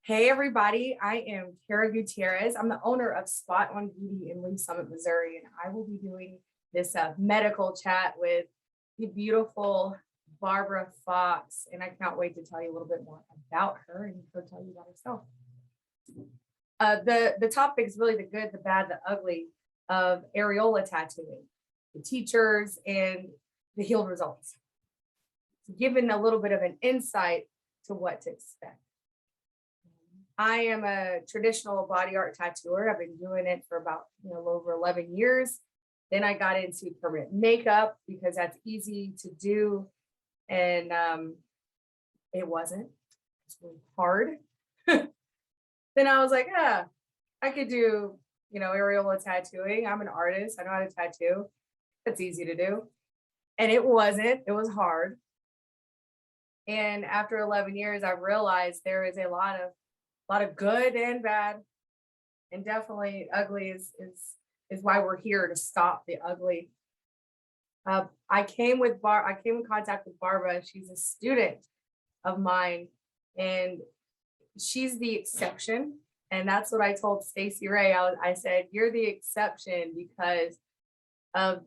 Hey everybody, I am Kara Gutierrez. I'm the owner of Spot on Beauty in Lee Summit, Missouri, and I will be doing this medical chat with the beautiful Barbara Fox. And I cannot wait to tell you a little bit more about her and her tell you about herself. The topic is really the good, the bad, the ugly of areola tattooing, the teachers and the healed results. Given a little bit of an insight to what to expect. I am a traditional body art tattooer. I've been doing it for about over 11 years. Then I got into permanent makeup because that's easy to do. And it wasn't. It's really hard. Then I was like, I could do, areola tattooing. I'm an artist. I know how to tattoo. That's easy to do. And it wasn't. It was hard. And after 11 years, I realized there is a lot of good and bad, and definitely ugly is why we're here, to stop the ugly. I came in contact with Barbara. She's a student of mine, and she's the exception. And that's what I told Stacey Ray. I said, you're the exception because of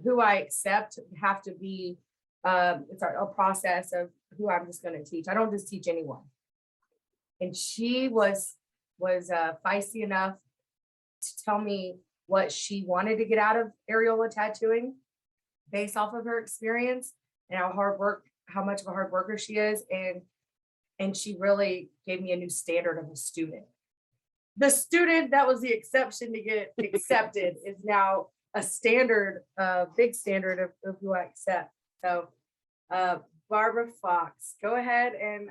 who I accept have to be. It's a process of who I'm just going to teach. I don't just teach anyone. And she was feisty enough to tell me what she wanted to get out of areola tattooing based off of her experience and how much of a hard worker she is. And she really gave me a new standard of a student. The student that was the exception to get accepted is now a standard, big standard of who I accept. So Barbara Fox, go ahead and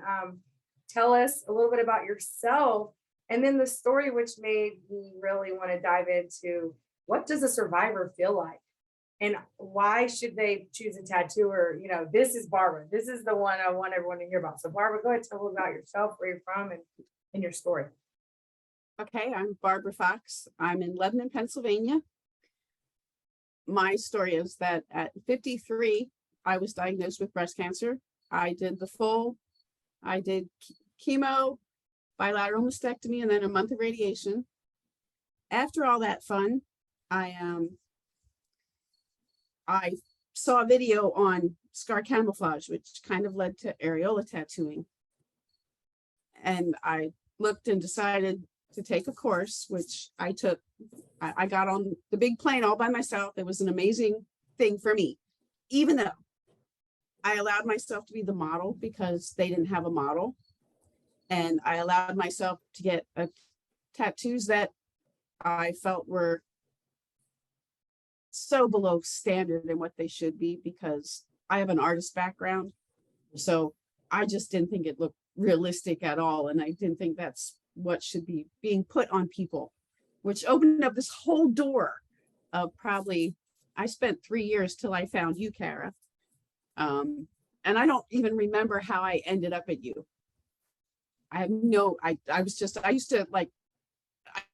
tell us a little bit about yourself, and then the story which made me really want to dive into what does a survivor feel like and why should they choose a tattooer? This is Barbara. This is the one I want everyone to hear about. So Barbara, go ahead and tell us about yourself, where you're from, and your story. Okay, I'm Barbara Fox. I'm in Lebanon, Pennsylvania. My story is that at 53, I was diagnosed with breast cancer. I did chemo, bilateral mastectomy, and then a month of radiation. After all that fun, I saw a video on scar camouflage, which kind of led to areola tattooing. And I looked and decided to take a course, which I took. I got on the big plane all by myself. It was an amazing thing for me, even though I allowed myself to be the model because they didn't have a model. And I allowed myself to get tattoos that I felt were so below standard and what they should be, because I have an artist background. So I just didn't think it looked realistic at all. And I didn't think that's what should be being put on people, which opened up this whole door of I spent 3 years till I found you, Kara. And I don't even remember how I ended up at you. I used to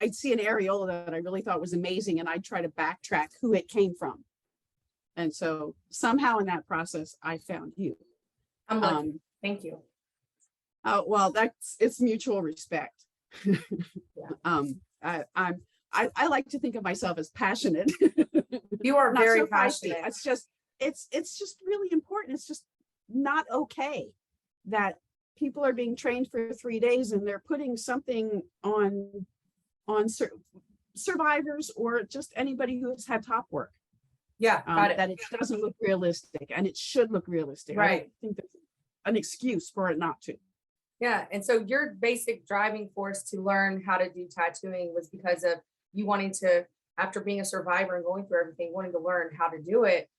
I'd see an areola that I really thought was amazing, and I'd try to backtrack who it came from. And so somehow in that process, I found you. I'm lucky. Thank you. Well, it's mutual respect. Yeah. I like to think of myself as passionate. You are very so passionate. It's just really important. It's just not okay that people are being trained for 3 days and they're putting something on survivors or just anybody who has had top work. Yeah, got it. That it doesn't look realistic, and it should look realistic. Right. I don't think there's an excuse for it not to. Yeah, and so your basic driving force to learn how to do tattooing was because of you wanting to, after being a survivor and going through everything, wanting to learn how to do it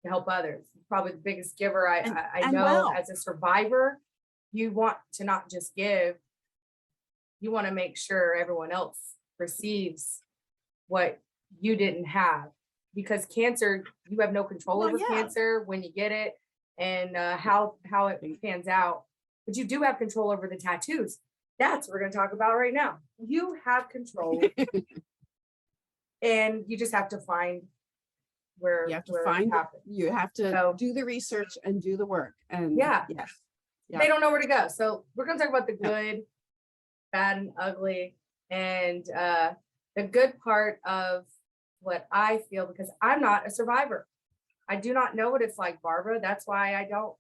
to help others. Probably the biggest giver I know. As a survivor, you want to not just give, you want to make sure everyone else receives what you didn't have, because cancer, you have no control over cancer when you get it and how it pans out, but you do have control over the tattoos. That's what we're going to talk about right now. You have control and you just have to find where you have to do the research and do the work. And they don't know where to go. So we're going to talk about the good, bad and ugly. And the good part of what I feel, because I'm not a survivor, I do not know what it's like, Barbara. That's why I don't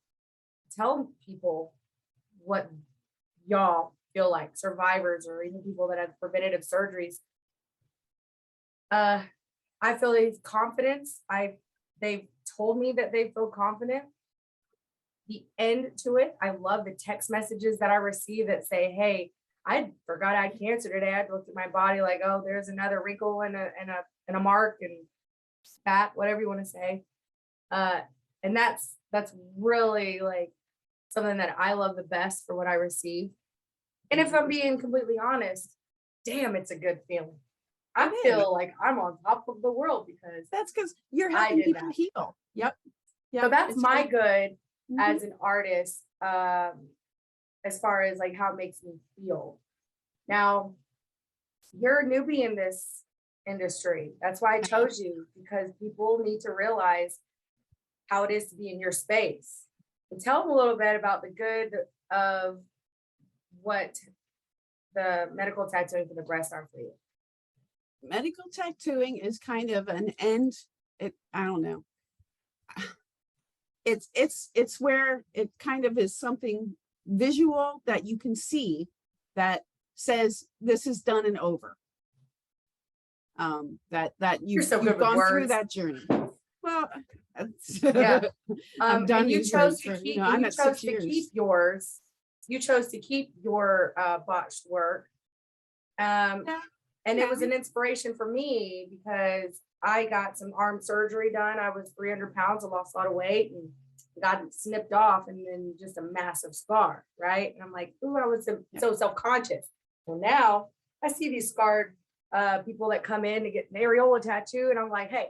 tell people what y'all feel like, survivors or even people that have preventative surgeries. I feel these confidence. They've told me that they feel confident. The end to it, I love the text messages that I receive that say, "Hey, I forgot I had cancer today. I looked at my body like, oh, there's another wrinkle and a mark and fat, whatever you want to say." And that's really like something that I love the best for what I receive. And if I'm being completely honest, damn, it's a good feeling. I It is. feel like I'm on top of the world because That's because you're I helping did people that. heal. Yep. So that's It's my helping- good Mhm. as an artist, as far as like how it makes me feel. Now, you're a newbie in this industry. That's why I chose you, because people need to realize how it is to be in your space. So tell them a little bit about the good of what the medical tattooing for the breast are for you. Medical tattooing is kind of an end. I don't know. It's where it kind of is something visual that you can see that says this is done and over. That You're so good you've with gone through words. that journey. Well, Yeah. I've done And you these chose for, to keep, you know, and I'm you at chose 6 to years. keep yours. You chose to keep your botched work. Yeah, And yeah. it was an inspiration for me because I got some arm surgery done. I was 300 pounds. I lost a lot of weight and got it snipped off, and then just a massive scar, right? And I'm like, ooh, I was so self-conscious. Well, now I see these scarred people that come in to get an areola tattoo, and I'm like, hey,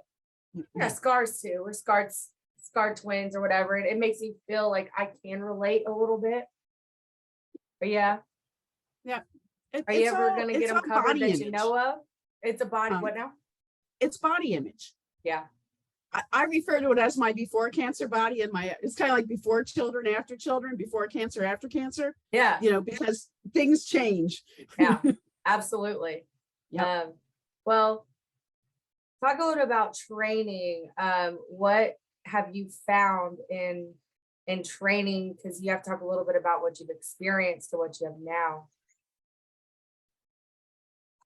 yeah, scars too. We're scarred twins or whatever. And it makes me feel like I can relate a little bit. But yeah. Yeah. Are you ever going to get them covered body that image. you know of? It's a body, what now? It's body image. Yeah. I refer to it as my before cancer body, and it's kind of like before children, after children, before cancer, after cancer. Yeah. You know, because things change. Yeah, absolutely. Yeah. Well, talk a little about training. What have you found in training? Because you have to talk a little bit about what you've experienced to what you have now.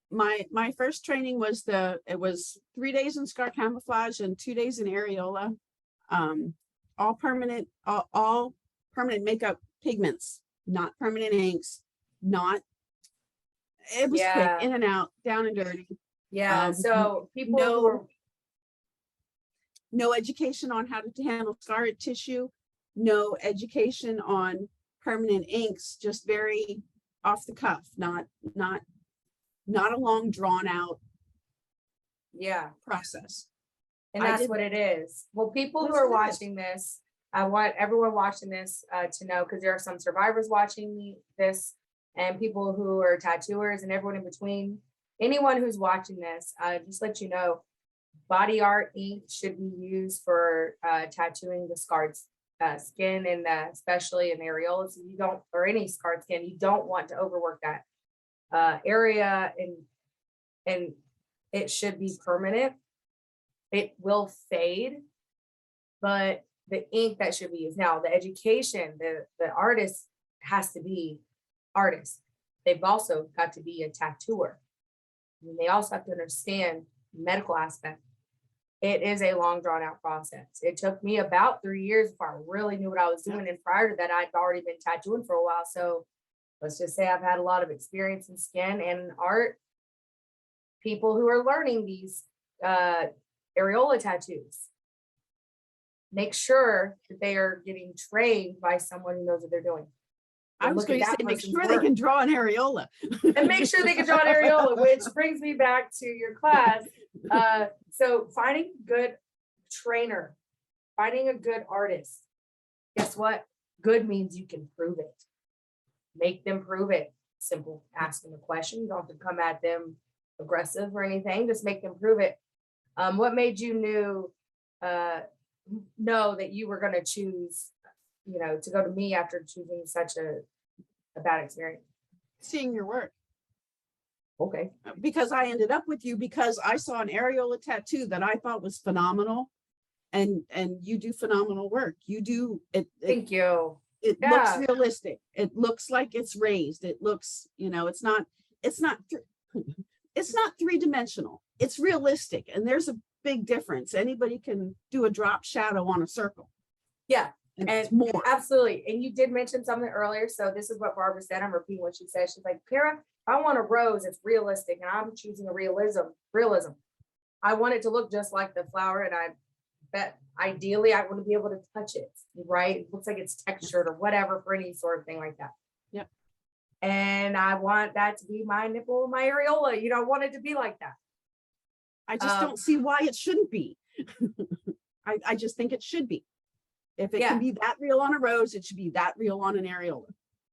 My first training was it was 3 days in scar camouflage and 2 days in areola. All permanent makeup pigments, not permanent inks, it was quick, in and out, down and dirty. Yeah. So people who are no education on how to handle scar tissue, no education on permanent inks, just very off the cuff, not a long drawn out process. And that's what it is. Well, people who are watching this, I want everyone watching this to know, because there are some survivors watching this and people who are tattooers and everyone in between. Anyone who's watching this, just let you know, body art ink should be used for tattooing the scarred skin, and especially in areolas. So you don't, or any scarred skin, you don't want to overwork that area, and it should be permanent. It will fade, but the ink that should be used. Now, the education, the artist has to be artists. They've also got to be a tattooer. And they also have to understand the medical aspect. It is a long drawn out process. It took me about 3 years before I really knew what I was doing. And prior to that, I'd already been tattooing for a while. So let's just say I've had a lot of experience in skin and art. People who are learning these areola tattoos, make sure that they are getting trained by someone who knows what they're doing. I was going to say, make sure they can draw an areola. And make sure they can draw an areola, which brings me back to your class. So finding a good trainer, finding a good artist. Guess what? Good means you can prove it. Make them prove it. Simple. Ask them a question. You don't have to come at them aggressive or anything. Just make them prove it. What made you know that you were going to choose, to go to me after choosing such a bad experience? Seeing your work. Okay. because I ended up with you because I saw an areola tattoo that I thought was phenomenal. And you do phenomenal work. You do it. Thank you. It looks Yeah. realistic. It looks like it's raised. It looks, it's not it's not three-dimensional. It's realistic. And there's a big difference. Anybody can do a drop shadow on a circle. Yeah. And And it's more. absolutely. And you did mention something earlier. So this is what Barbara said. I'm repeating what she said. She's like, Kara, I want a rose. It's realistic. And I'm choosing a realism. I want it to look just like the flower. And I bet ideally I want to be able to touch it, right? It looks like it's textured or whatever for any sort of thing like that. Yep. And I want that to be my nipple, my areola. I want it to be like that. I just don't see why it shouldn't be. I just think it should be. If it can be that real on a rose, it should be that real on an areola.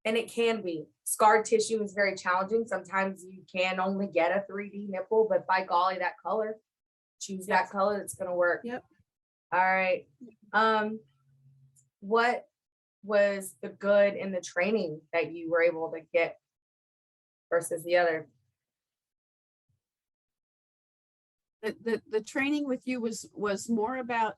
And it can be. Scar tissue is very challenging. Sometimes you can only get a 3D nipple, but by golly, that color, choose that color, it's going to work. Yep. All right. What was the good in the training that you were able to get versus the other? The training with you was more about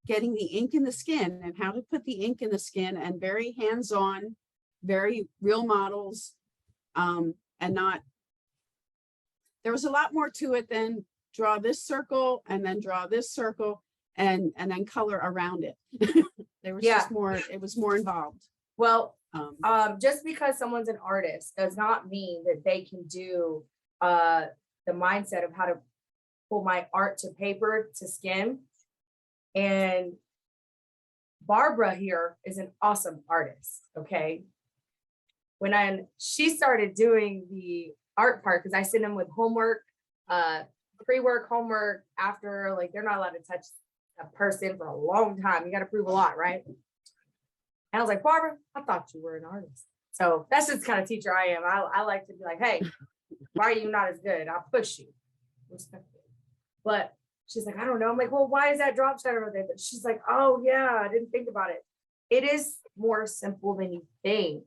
getting the ink in the skin and how to put the ink in the skin, and very hands-on, very real models, and not, there was a lot more to it than draw this circle and then draw this circle and then color around it. There was just more, it was more involved. Well, just because someone's an artist does not mean that they can do the mindset of how to pull my art to paper to skin. And Barbara here is an awesome artist. Okay. When she started doing the art part, because I send them with homework, pre-work, homework, after, like, they're not allowed to touch a person for a long time. You got to prove a lot, right? And I was like, Barbara, I thought you were an artist. So that's just the kind of teacher I am. I like to be like, hey, why are you not as good? I'll push you. But she's like, I don't know. I'm like, well, why is that drop shadow over there? But she's like, oh yeah, I didn't think about it. It is more simple than you think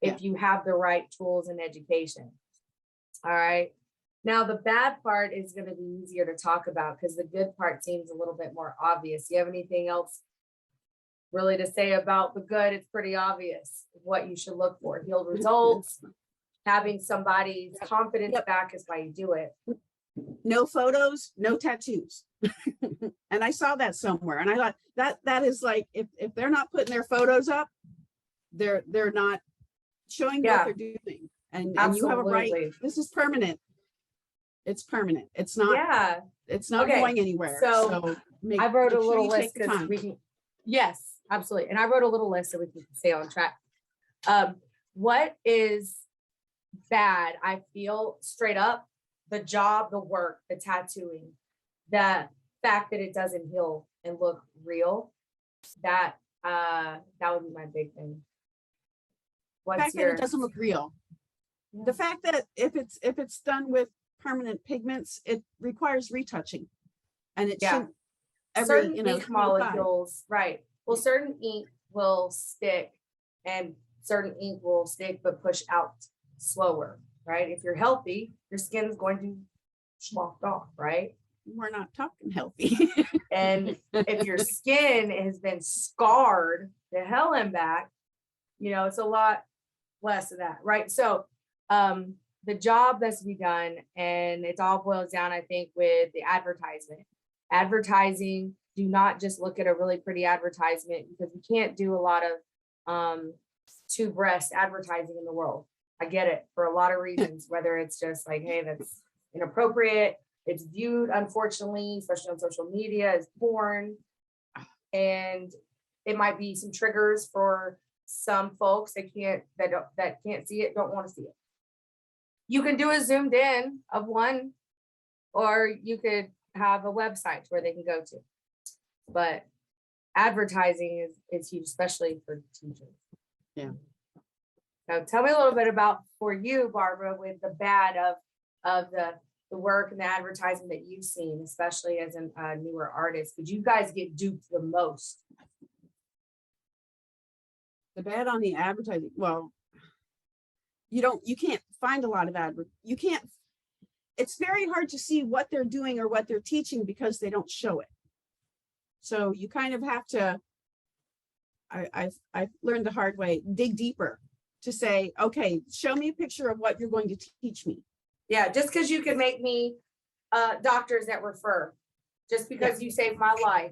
if you have the right tools and education. All right. Now, the bad part is going to be easier to talk about because the good part seems a little bit more obvious. You have anything else really to say about the good? It's pretty obvious what you should look for. Healed results, having somebody's confidence back is why you do it. No photos, no tattoos. And I saw that somewhere, and I thought that is like, if they're not putting their photos up, they're not showing what they're doing. And you have a right. This is permanent. It's permanent. It's not. It's not going anywhere. So I wrote a little list because we can. Yes, absolutely. And I wrote a little list so we can stay on track. What is bad? I feel straight up. The job, the work, the tattooing, the fact that it doesn't heal and look real, that would be my big thing. The fact that it doesn't look real. The fact that if it's done with permanent pigments, it requires retouching, and it shouldn't. Certain ink molecules, right? Well, certain ink will stick, and certain ink will stick but push out slower. Right? If you're healthy, your skin is going to slough off, right? We're not talking healthy. And if your skin has been scarred to hell and back, it's a lot less of that, right? So the job that's to be done, and it all boils down, I think, with the advertisement. Advertising, do not just look at a really pretty advertisement, because we can't do a lot of two-breast advertising in the world. I get it for a lot of reasons, whether it's just like, hey, that's inappropriate. It's viewed, unfortunately, especially on social media, as porn. And it might be some triggers for some folks that can't see it, don't want to see it. You can do a zoomed in of one, or you could have a website where they can go to. But advertising is huge, especially for teachers. Yeah. So tell me a little bit about, for you, Barbara, with the bad of the work and the advertising that you've seen, especially as a newer artist. Did you guys get duped the most? The bad on the advertising, well, you can't find a lot of you can't it's very hard to see what they're doing or what they're teaching because they don't show it. So you kind of have to, I've learned the hard way, dig deeper to say, okay, show me a picture of what you're going to teach me. Yeah, just because you can make me doctors that refer, just because you saved my life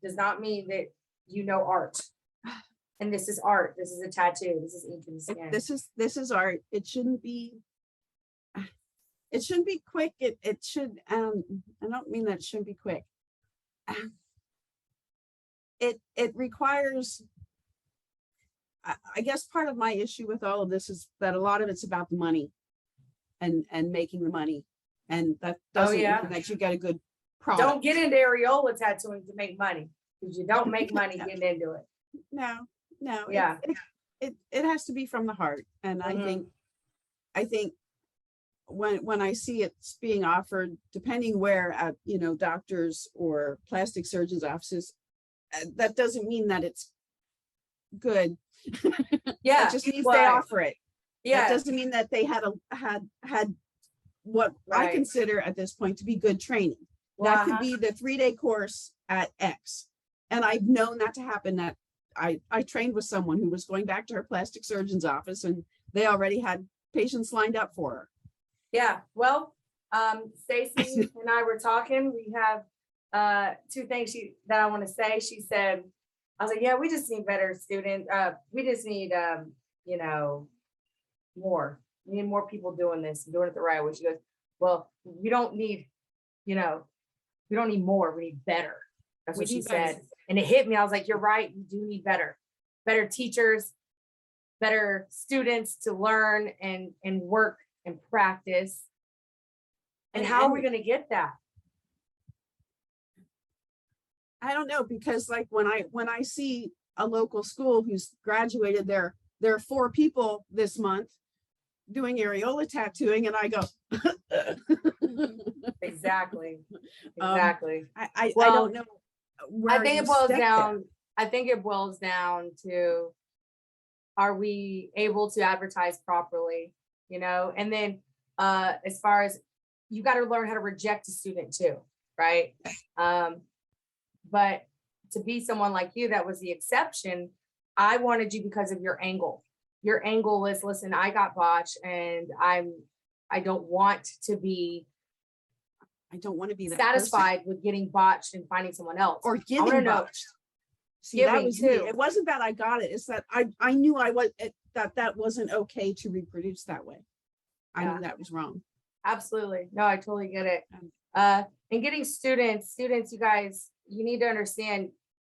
does not mean that you know art. And this is art. This is a tattoo. This is ink and skin. This is art. It shouldn't be quick. It should, I don't mean that it shouldn't be quick. It requires, I guess part of my issue with all of this is that a lot of it's about the money and making the money. And that doesn't mean that you get a good product. Don't get into areola tattooing to make money, because you don't make money getting into it. No. Yeah. It has to be from the heart. And I think when I see it's being offered, depending where at, doctors or plastic surgeons' offices, that doesn't mean that it's good. Yeah. It just means they offer it. Yeah. That doesn't mean that they had what I consider at this point to be good training. That could be the 3-day course at X. And I've known that to happen. That I trained with someone who was going back to her plastic surgeon's office, and they already had patients lined up for her. Yeah. Well, Stacy and I were talking. We have 2 things that I want to say. She said, I was like, yeah, we just need better students. We just need, more. We need more people doing this, doing it the right way. She goes, well, we don't need more. We need better. That's what she said. And it hit me. I was like, you're right. We do need better teachers, better students to learn and work and practice. And how are we going to get that? I don't know, because like when I see a local school who's graduated, there are 4 people this month doing areola tattooing, and I go, Exactly. I don't know. I think it boils down to, are we able to advertise properly? And then as far as, you got to learn how to reject a student too, right? But to be someone like you, that was the exception. I wanted you because of your angle. Your angle is, listen, I got botched, and I don't want to be that satisfied with getting botched and finding someone else or getting botched. See, that was me. It wasn't that I got it. It's that I knew that wasn't okay to reproduce that way. I knew that was wrong. Absolutely. No, I totally get it. And getting students, you guys, you need to understand,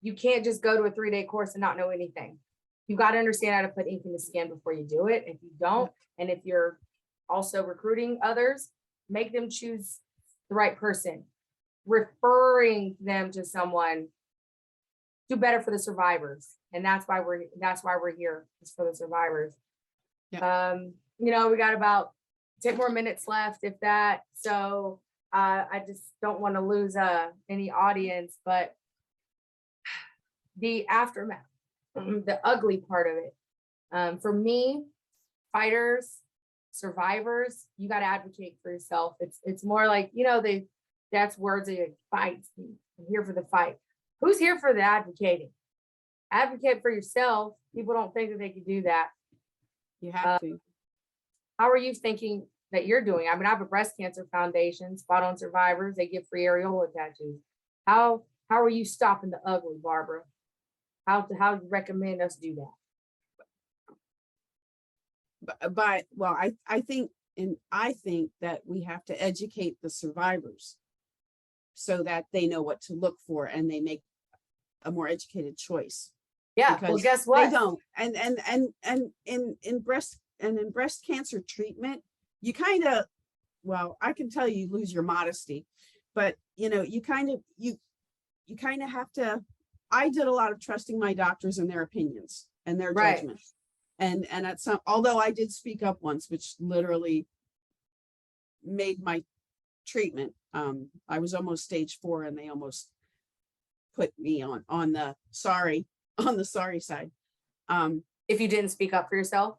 you can't just go to a 3-day course and not know anything. You got to understand how to put ink in the skin before you do it. If you don't, and if you're also recruiting others, make them choose the right person. Referring them to someone, do better for the survivors. And that's why we're here, is for the survivors. Yeah. We got about 10 more minutes left, if that. So I just don't want to lose any audience, but the aftermath, the ugly part of it. For me, fighters, survivors, you got to advocate for yourself. It's more like, that's words of fights. I'm here for the fight. Who's here for the advocating? Advocate for yourself. People don't think that they can do that. You have to. How are you thinking that you're doing? I mean, I have a breast cancer foundation, Spot On Survivors. They give free areola tattoos. How are you stopping the ugly, Barbara? How do you recommend us do that? Well, I think that we have to educate the survivors so that they know what to look for and they make a more educated choice. Yeah, because, well, guess what? They don't. And in breast cancer treatment, you kind of, well, I can tell you lose your modesty, but you kind of have to. I did a lot of trusting my doctors and their opinions and their judgment. And at some, although I did speak up once, which literally made my treatment. I was almost stage 4, and they almost put me on the sorry side. If you didn't speak up for yourself?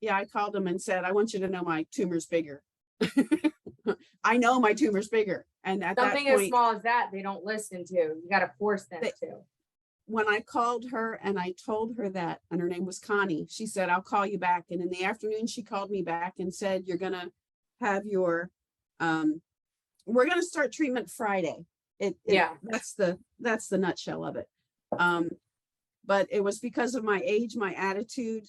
Yeah, I called them and said, I want you to know my tumor's bigger. I know my tumor's bigger. And at that Something as point, small as that, they don't listen to. You got to force them They- to. when I called her and I told her that, and her name was Connie, she said, I'll call you back. And in the afternoon, she called me back and said, you're going to have your, we're going to start treatment Friday. Yeah. That's the nutshell of it. But it was because of my age, my attitude,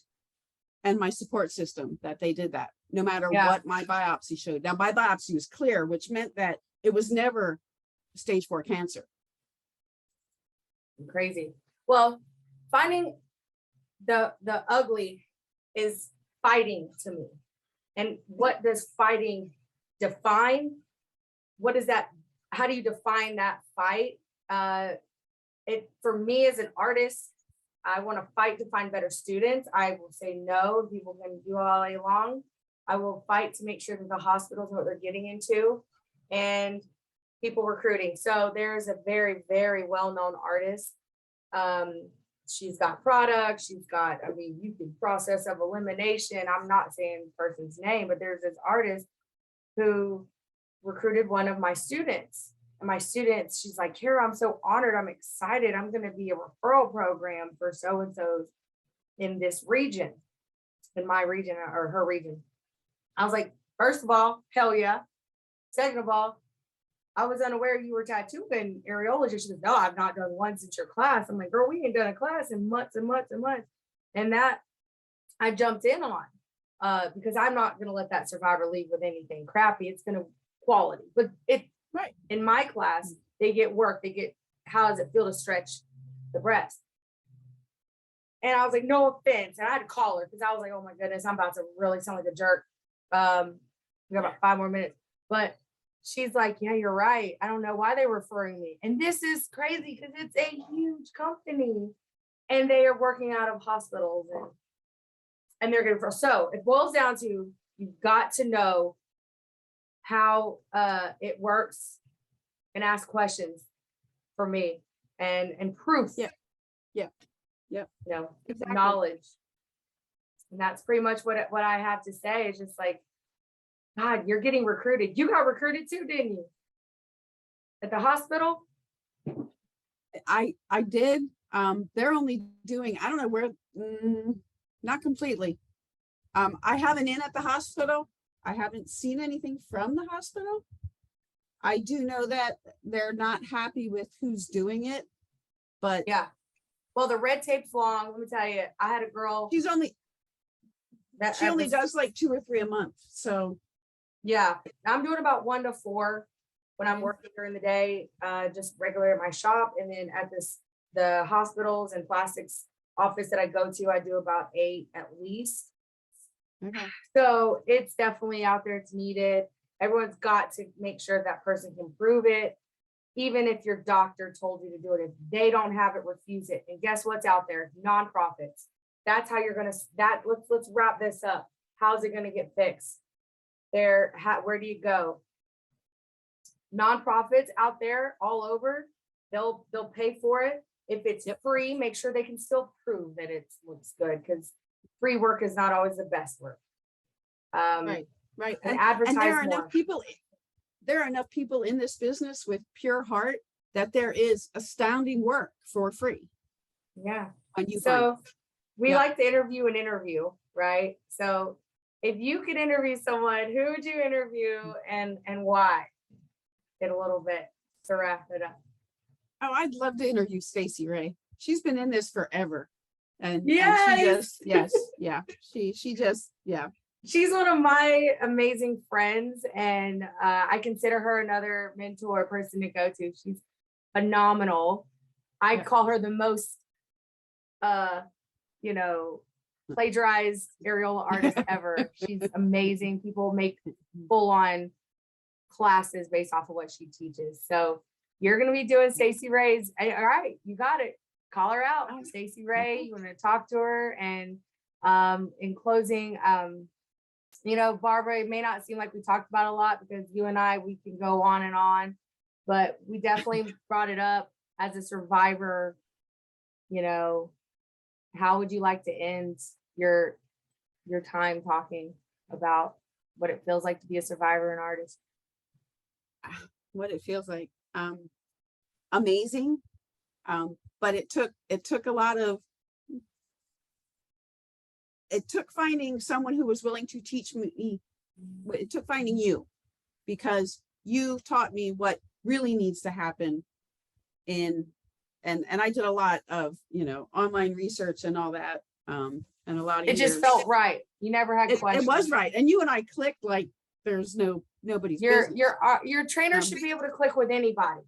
and my support system that they did that, no matter Yeah. what my biopsy showed. Now, my biopsy was clear, which meant that it was never stage 4 cancer. Crazy. Well, finding the ugly is fighting to me. And what does fighting define? What is that? How do you define that fight? It for me as an artist, I want to fight to find better students. I will say no, people can do all day long. I will fight to make sure that the hospitals know what they're getting into and people recruiting. So there's a very, very well-known artist. She's got products, she's got, I mean, you can process of elimination. I'm not saying the person's name, but there's this artist who recruited one of my students. And my students, she's like, Kara, I'm so honored. I'm excited. I'm going to be a referral program for so-and-so in this region, in my region or her region. I was like, first of all, hell yeah. Second of all, I was unaware you were tattooing Areola. She goes, no, I've not done one since your class. I'm like, girl, we ain't done a class in months and months and months. And that I jumped in on because I'm not going to let that survivor leave with anything crappy. It's going to quality, but it right in my class, they get work. They get, how does it feel to stretch the breast? And I was like, no offense. And I had to call her because I was like, oh my goodness, I'm about to really sound like a jerk. We got about 5 more minutes, but she's like, yeah, you're right. I don't know why they're referring me. And this is crazy because it's a huge company and they are working out of hospitals and they're going to, so it boils down to, you've got to know how it works and ask questions for me and proof. Yeah. You know, Exactly. knowledge. And that's pretty much what I have to say. It's just like, God, you're getting recruited. You got recruited too, didn't you? At the hospital? I did. They're only doing, I don't know where, not completely. I have an in at the hospital. I haven't seen anything from the hospital. I do know that they're not happy with who's doing it, but Yeah. Well, the red tape's long. Let me tell you, I had a girl. she only does like 2 or 3 a month. So yeah, I'm doing about 1 to 4 when I'm working during the day, just regular at my shop. And then at the hospitals and plastics office that I go to, I do about 8 at least. okay. So it's definitely out there. It's needed. Everyone's got to make sure that person can prove it. Even if your doctor told you to do it, if they don't have it, refuse it. And guess what's out there? Nonprofits. That's how you're going to, let's wrap this up. How's it going to get fixed? Where do you go? Nonprofits out there all over, they'll pay for it. If it's free, make sure they can still prove that it looks good, because free work is not always the best work. Right. And advertise there are more. enough people. There are enough people in this business with pure heart that there is astounding work for free. Yeah. When you So we Yep. like to interview, right? So if you could interview someone, who would you interview and why? Get a little bit to wrap it up. Oh, I'd love to interview Stacey Ray. She's been in this forever. And Yes. she just She's one of my amazing friends, and I consider her another mentor person to go to. She's phenomenal. I call her the most, plagiarized Areola artist ever. She's amazing. People make full-on classes based off of what she teaches. So you're going to be doing Stacey Ray's. All right, you got it. Call her out, Stacey Ray. You want to talk to her, and in closing, Barbara, it may not seem like we talked about a lot because you and I, we can go on and on, but we definitely brought it up as a survivor. How would you like to end your time talking about what it feels like to be a survivor and artist? what it feels like. Amazing. But it took a lot of, it took finding someone who was willing to teach me. It took finding you, because you taught me what really needs to happen in, and I did a lot of, online research and all that. And a lot of It just years. felt right. You never had questions. It was right. And you and I clicked like there's nobody's Your business. your trainer should be able to click with anybody.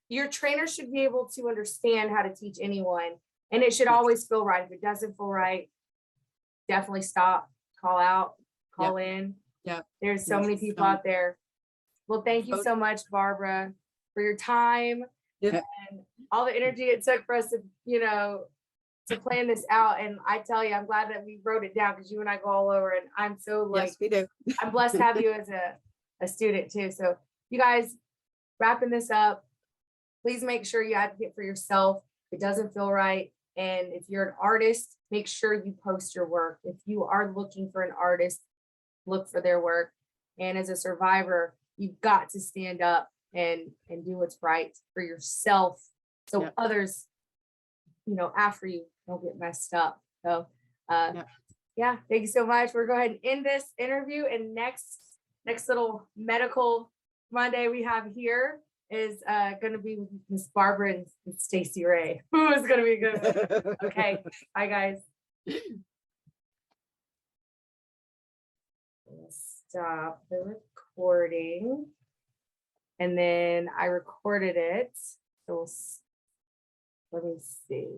Your trainer should be able to understand how to teach anyone, and it should always feel right. If it doesn't feel right, definitely stop, call out, call in. Yeah. There's so many people out there. Well, thank you so much, Barbara, for your time and all the energy it took for us to, to plan this out. And I tell you, I'm glad that we wrote it down, because you and I go all over, and I'm so Yes, we do. I'm blessed to have you as a student too. So you guys, wrapping this up, please make sure you advocate for yourself. If it doesn't feel right. And if you're an artist, make sure you post your work. If you are looking for an artist, look for their work. And as a survivor, you've got to stand up and do what's right for yourself, so others, after you don't get messed up. So yeah, thank you so much. We're going to go ahead and end this interview, and next little medical Monday we have here is going to be with Miss Barbara and Stacey Ray. Ooh, it's going to be a good one. Okay, bye guys. Stop the recording, and then I recorded it. So let me see.